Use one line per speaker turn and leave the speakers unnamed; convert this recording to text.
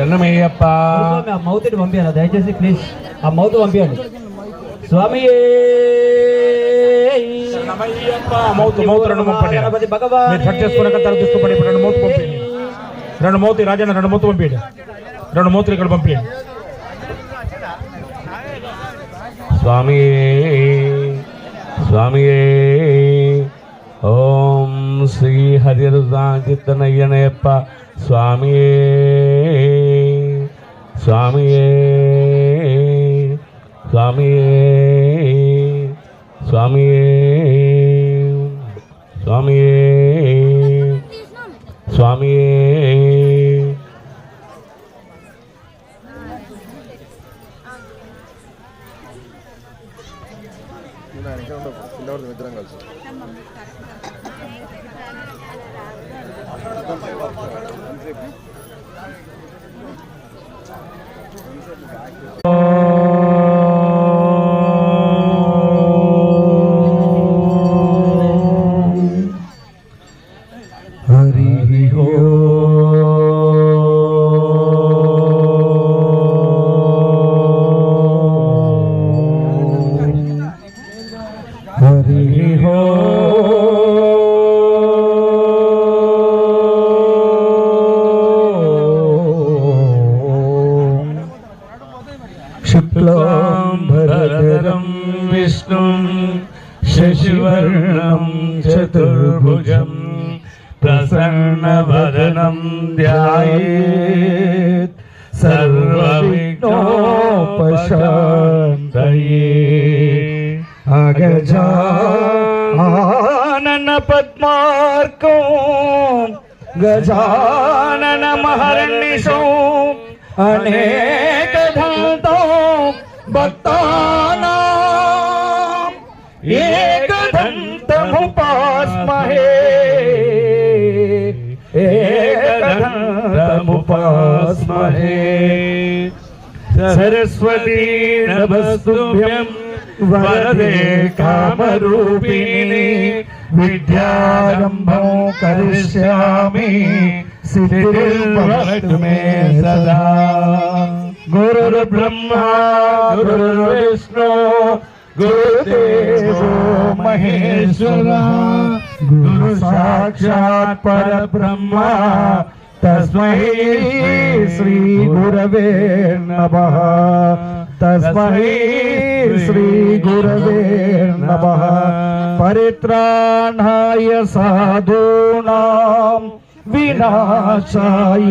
శరణమయ్యప్ప.
ఆ మౌతిని పంపించాలి దయచేసి ప్లీజ్, ఆ మౌత్ పంపించండి స్వామి.
మౌత్ రెండు పంపండి. మీరు కట్ చేసుకున్నాక తర్వాత తీసుకుపడి రెండు మౌత్ పంపించండి. రెండు మౌత్ రాజన్న రెండు మౌత్ పంపించండి. రెండు మౌతులు ఇక్కడ పంపించండి. స్వామి స్వామి ఓం శ్రీ హరిహరసాంచిత్తనయ్యనయప్ప స్వామి స్వామి స్వామి స్వామి స్వామి స్వామి शुक्लांबरधरं विष्णुं शशिवर्णं चतुर्भुजं प्रसन्नवदनं ध्यायेत् सर्वविघ्नोपशान्तये गजानन पद्मार्कं गजानन महर्निशो अनेकदन्तो भक्तानां एकदन्तमुपास्महे एकदन्तमुपास्महे सरस्वती नमस्तुभ्यं वरदे कामरूपिणी विद्यारम्भं करिष्यामि सिद्धिर्भवतु मे सदा। गुरुर्ब्रह्मा गुरुर्विष्णु गुरुदेवो महेश्वरः गुरु साक्षात् परब्रह्मा तस्मै श्री गुरवे नमः तस्मै श्री गुरवे नमः। परित्राणाय साधूनां विनाशाय